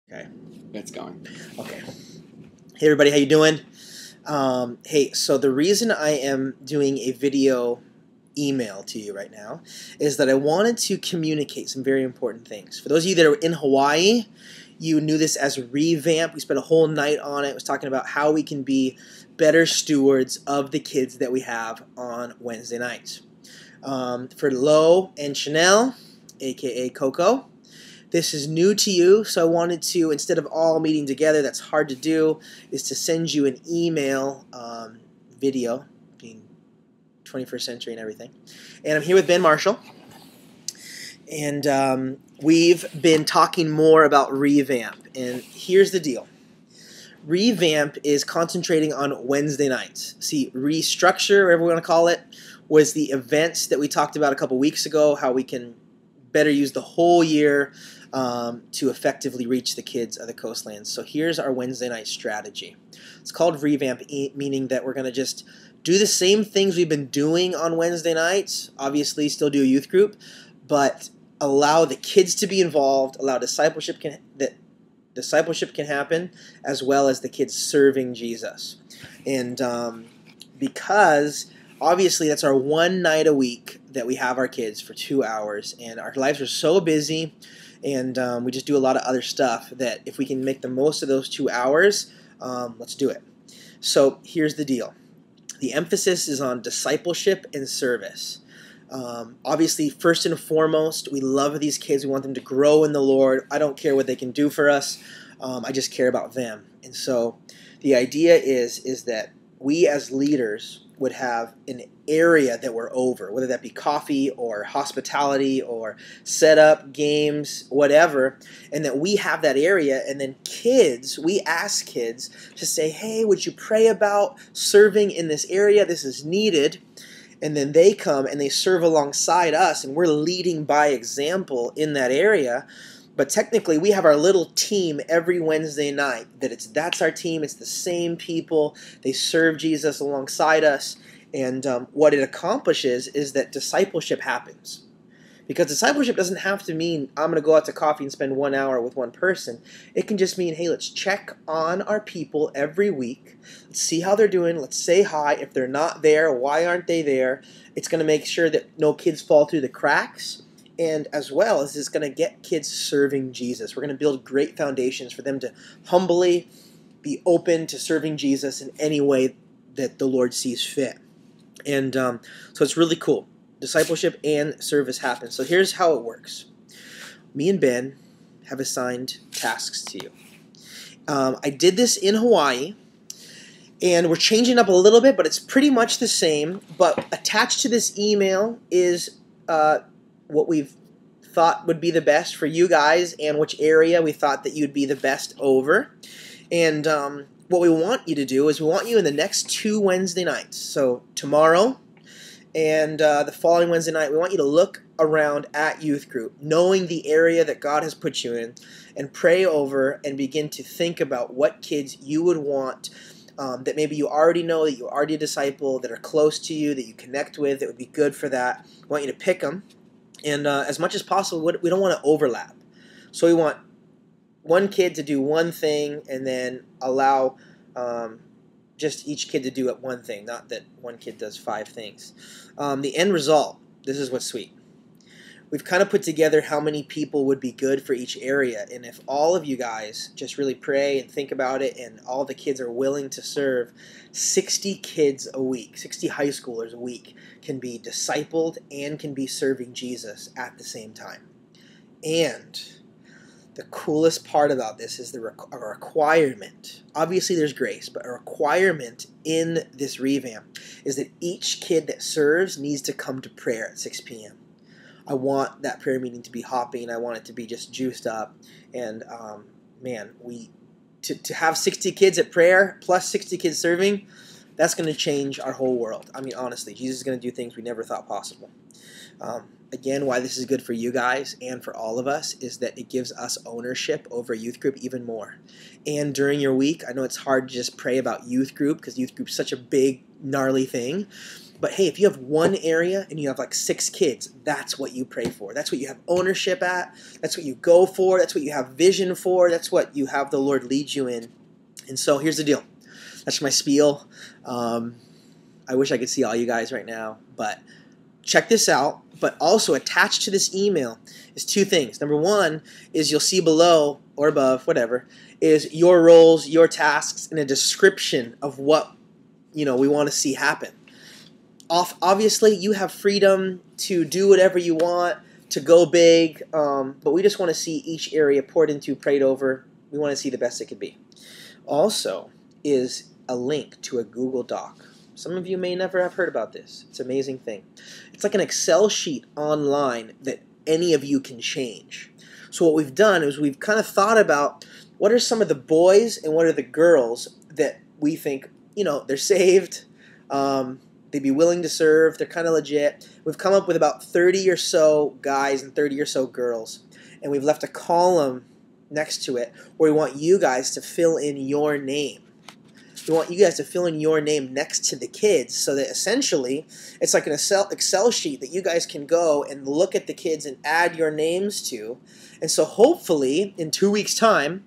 Okay, it's going. Okay. Hey everybody, how you doing? Hey, so the reason I am doing a video email to you right now is that I wanted to communicate some very important things. For those of you that are in Hawaii, you knew this as Revamp. We spent a whole night on it. It was talking about how we can be better stewards of the kids that we have on Wednesday nights. For Lo and Chanel, aka Coco, this is new to you, so I wanted to, instead of all meeting together, that's hard to do, is to send you an email video, being 21st century and everything. And I'm here with Ben Marshall, and we've been talking more about Revamp. And here's the deal. Revamp is concentrating on Wednesday nights. See, restructure, whatever we want to call it, was the events that we talked about a couple weeks ago, how we can better use the whole year to effectively reach the kids of the coastlands. So here's our Wednesday night strategy. It's called Revamp, meaning that we're going to just do the same things we've been doing on Wednesday nights. Obviously, still do a youth group, but allow the kids to be involved, allow discipleship can happen, as well as the kids serving Jesus. And because obviously that's our one night a week that we have our kids for 2 hours, and our lives are so busy, and we just do a lot of other stuff that if we can make the most of those 2 hours, let's do it. So here's the deal. The emphasis is on discipleship and service. Obviously, first and foremost, we love these kids. We want them to grow in the Lord. I don't care what they can do for us. I just care about them. And so the idea is that we as leaders would have an area that we're over, whether that be coffee or hospitality or setup, games, whatever, and that we have that area, and then kids, we ask kids to say, hey, would you pray about serving in this area? This is needed. And then they come and they serve alongside us, and we're leading by example in that area. But technically, we have our little team every Wednesday night. That's our team. It's the same people. They serve Jesus alongside us. And what it accomplishes is that discipleship happens. Because discipleship doesn't have to mean I'm going to go out to coffee and spend 1 hour with one person. It can just mean, hey, let's check on our people every week. Let's see how they're doing. Let's say hi. If they're not there, why aren't they there? It's going to make sure that no kids fall through the cracks. And as well as it's going to get kids serving Jesus. We're going to build great foundations for them to humbly be open to serving Jesus in any way that the Lord sees fit. And so it's really cool. Discipleship and service happen. So here's how it works. Me and Ben have assigned tasks to you. I did this in Hawaii, and we're changing up a little bit, but it's pretty much the same. But attached to this email is what we've thought would be the best for you guys and which area we thought that you'd be the best over. And what we want you to do is we want you in the next 2 Wednesday nights. So tomorrow and the following Wednesday night, we want you to look around at youth group, knowing the area that God has put you in, and pray over and begin to think about what kids you would want that maybe you already know, that you already disciple, that are close to you, that you connect with, that would be good for that. We want you to pick them. And as much as possible, we don't want to overlap. So we want one kid to do one thing and then allow just each kid to do one thing, not that one kid does 5 things. The end result, this is what's sweet. We've kind of put together how many people would be good for each area, and if all of you guys just really pray and think about it and all the kids are willing to serve, 60 kids a week, 60 high schoolers a week can be discipled and can be serving Jesus at the same time. And the coolest part about this is a requirement. Obviously there's grace, but a requirement in this revamp is that each kid that serves needs to come to prayer at 6 p.m. I want that prayer meeting to be hopping. I want it to be just juiced up. And man, to have 60 kids at prayer plus 60 kids serving, that's going to change our whole world. I mean, honestly, Jesus is going to do things we never thought possible. Again, why this is good for you guys and for all of us is that it gives us ownership over a youth group even more. And during your week, I know it's hard to just pray about youth group because youth group is such a big gnarly thing. But hey, if you have one area and you have like 6 kids, that's what you pray for. That's what you have ownership at. That's what you go for. That's what you have vision for. That's what you have the Lord lead you in. And so here's the deal. That's my spiel. I wish I could see all you guys right now, but check this out. But also attached to this email is 2 things. Number 1 is you'll see below or above, whatever, is your roles, your tasks, and a description of what we want to see happen. Obviously, you have freedom to do whatever you want, to go big, but we just want to see each area poured into, prayed over. We want to see the best it could be. Also is a link to a Google Doc. Some of you may never have heard about this. It's an amazing thing. It's like an Excel sheet online that any of you can change. So what we've done is we've kind of thought about what are some of the boys and what are the girls that we think, they're saved, they'd be willing to serve, they're kind of legit. We've come up with about 30 or so guys and 30 or so girls, and we've left a column next to it where we want you guys to fill in your name. We want you guys to fill in your name next to the kids so that essentially it's like an Excel sheet that you guys can go and look at the kids and add your names to. And so hopefully in 2 weeks' time,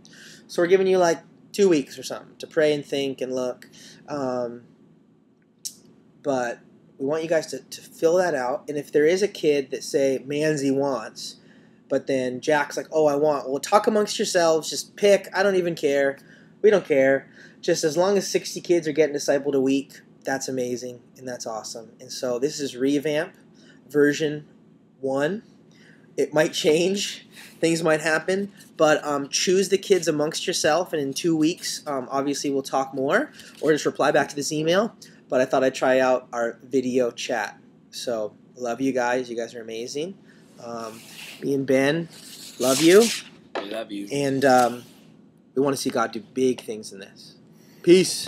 so we're giving you like 2 weeks or something to pray and think and look. But we want you guys to fill that out. And if there is a kid that, say, Manzi wants, but then Jack's like, oh, I want, well, talk amongst yourselves. Just pick. I don't even care. We don't care. Just as long as 60 kids are getting discipled a week, that's amazing and that's awesome. And so this is Revamp version 1. It might change. Things might happen. But choose the kids amongst yourself, and in 2 weeks, obviously we'll talk more, or just reply back to this email. But I thought I'd try out our video chat. So love you guys. You guys are amazing. Me and Ben, love you. I love you. And we want to see God do big things in this. Peace.